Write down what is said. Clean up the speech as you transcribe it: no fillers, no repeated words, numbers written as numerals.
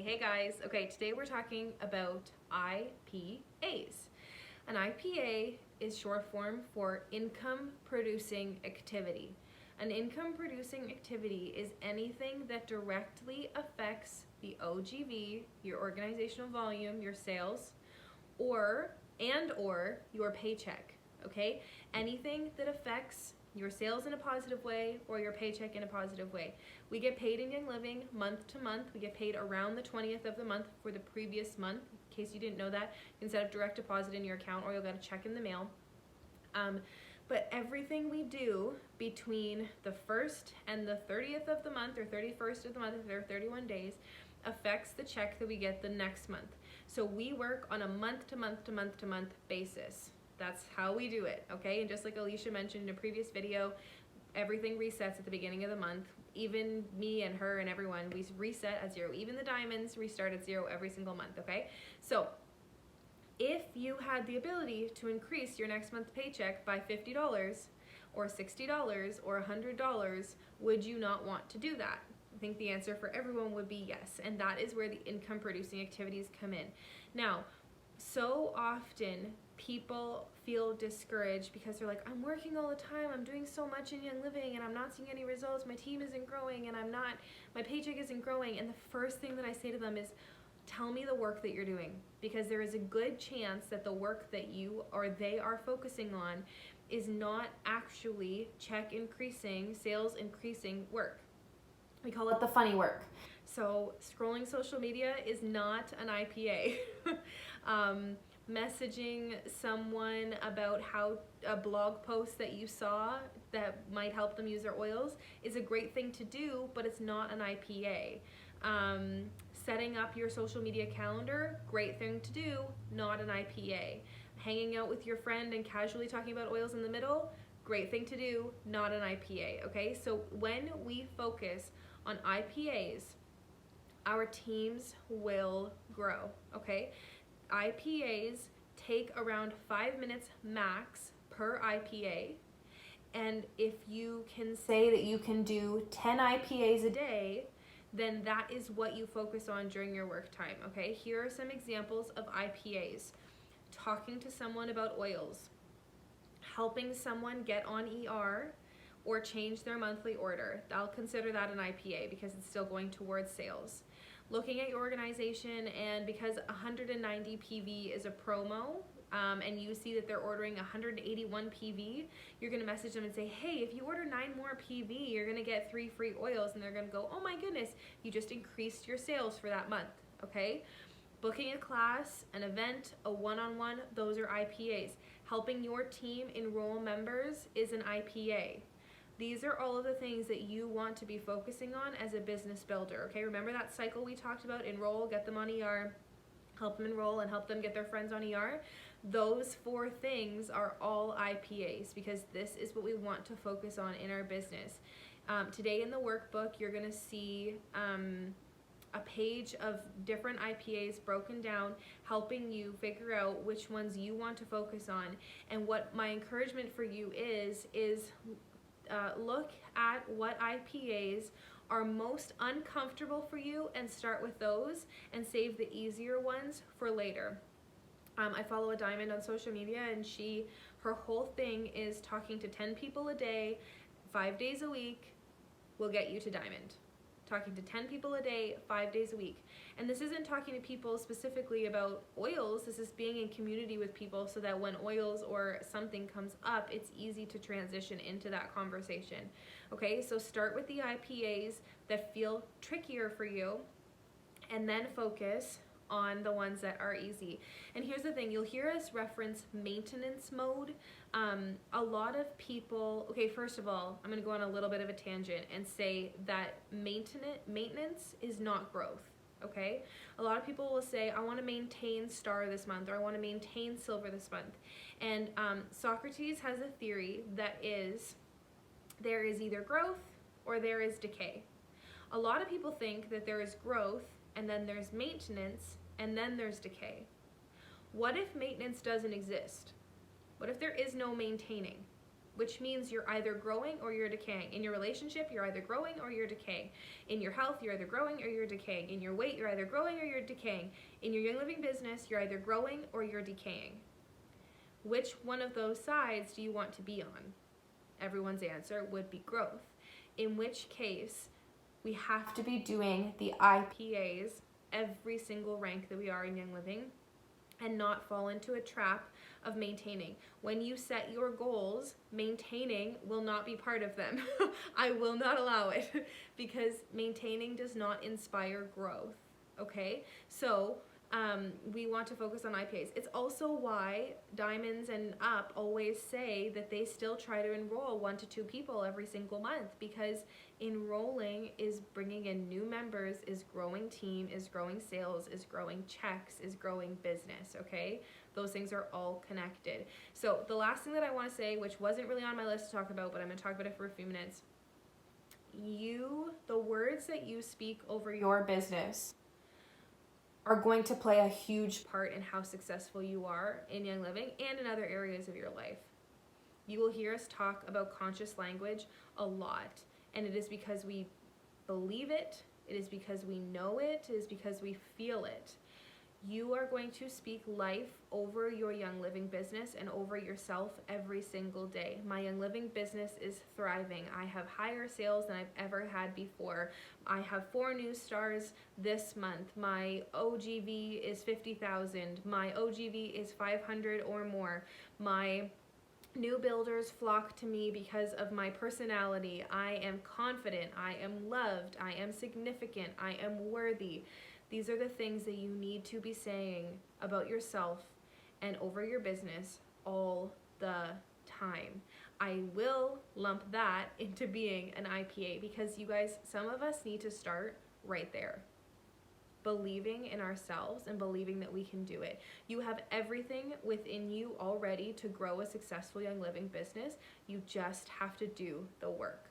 Hey guys. Okay, today we're talking about IPAs. An IPA is short form for income producing activity. An income producing activity is anything that directly affects the OGV, your organizational volume, your sales, or your paycheck, okay? Anything that affects your sales in a positive way or your paycheck in a positive way. We get paid in Young Living month to month. We get paid around the 20th of the month for the previous month. In case you didn't know that, you can set up direct deposit in your account or you'll get a check in the mail. But everything we do between the 1st and the 30th of the month or 31st of the month, if there are 31 days, affects the check that we get the next month. So we work on a month to month to month to month basis. That's how we do it, okay? And just like Alicia mentioned in a previous video, everything resets at the beginning of the month. Even me and her and everyone, we reset at 0. Even the diamonds restart at 0 every single month, okay? So if you had the ability to increase your next month's paycheck by $50 or $60 or $100, would you not want to do that? I think the answer for everyone would be yes, and that is where the income producing activities come in. Now, so often people feel discouraged because they're like, I'm working all the time, I'm doing so much in Young Living and I'm not seeing any results, my team isn't growing and my paycheck isn't growing. And the first thing that I say to them is, tell me the work that you're doing, because there is a good chance that the work that you or they are focusing on is not actually check increasing, sales increasing work. We call it the funny work. So scrolling social media is not an IPA. Messaging someone about how a blog post that you saw that might help them use their oils is a great thing to do, but it's not an IPA. Setting up your social media calendar, great thing to do, not an IPA. Hanging out with your friend and casually talking about oils in the middle, great thing to do, not an IPA, okay? So when we focus on IPAs, our teams will grow, okay? IPAs take around 5 minutes max per IPA, and if you can say that you can do 10 IPAs a day, then that is what you focus on during your work time, okay? Here are some examples of IPAs. Talking to someone about oils, helping someone get on ER or change their monthly order. I'll consider that an IPA because it's still going towards sales. Looking at your organization, and because 190 PV is a promo, and you see that they're ordering 181 PV, you're gonna message them and say, hey, if you order 9 more PV, you're gonna get 3 free oils, and they're gonna go, oh my goodness, you just increased your sales for that month, okay? Booking a class, an event, a one-on-one, those are IPAs. Helping your team enroll members is an IPA. These are all of the things that you want to be focusing on as a business builder, okay? Remember that cycle we talked about? Enroll, get them on ER, help them enroll, and help them get their friends on ER. Those 4 things are all IPAs because this is what we want to focus on in our business. Today in the workbook, you're gonna see a page of different IPAs broken down, helping you figure out which ones you want to focus on. And what my encouragement for you is look at what IPAs are most uncomfortable for you and start with those and save the easier ones for later. I follow a diamond on social media, and her whole thing is talking to 10 people a day, 5 days a week will get you to diamond. Talking to 10 people a day, 5 days a week. And this isn't talking to people specifically about oils, this is being in community with people so that when oils or something comes up, it's easy to transition into that conversation. Okay, so start with the IPAs that feel trickier for you, and then focus on the ones that are easy. And here's the thing, you'll hear us reference maintenance mode. A lot of people, okay, first of all, I'm gonna go on a little bit of a tangent and say that maintenance is not growth, okay? A lot of people will say, I wanna maintain star this month, or I wanna maintain silver this month. And Socrates has a theory that there is either growth or there is decay. A lot of people think that there is growth and then there's maintenance, and then there's decay. What if maintenance doesn't exist? What if there is no maintaining? which means you're either growing or you're decaying. In your relationship, you're either growing or you're decaying. In your health, you're either growing or you're decaying. In your weight, you're either growing or you're decaying. In your Young Living business, you're either growing or you're decaying. Which one of those sides do you want to be on? Everyone's answer would be growth. In which case, we have to be doing the IPAs every single rank that we are in Young Living and not fall into a trap of maintaining. When you set your goals, maintaining will not be part of them. I will not allow it because maintaining does not inspire growth, okay? So we want to focus on IPAs. It's also why Diamonds and Up always say that they still try to enroll 1 to 2 people every single month, because enrolling is bringing in new members, is growing team, is growing sales, is growing checks, is growing business, okay? Those things are all connected. So the last thing that I want to say, which wasn't really on my list to talk about, but I'm going to talk about it for a few minutes. The words that you speak over your business are going to play a huge part in how successful you are in Young Living and in other areas of your life. You will hear us talk about conscious language a lot, and it is because we believe it, it is because we know it, it is because we feel it. You are going to speak life over your Young Living business and over yourself every single day. My Young Living business is thriving. I have higher sales than I've ever had before. I have 4 new stars this month. My OGV is 50,000. My OGV is 500 or more. My new builders flock to me because of my personality. I am confident. I am loved. I am significant. I am worthy. These are the things that you need to be saying about yourself and over your business all the time. I will lump that into being an IPA because you guys, some of us need to start right there. Believing in ourselves and believing that we can do it. You have everything within you already to grow a successful Young Living business. You just have to do the work.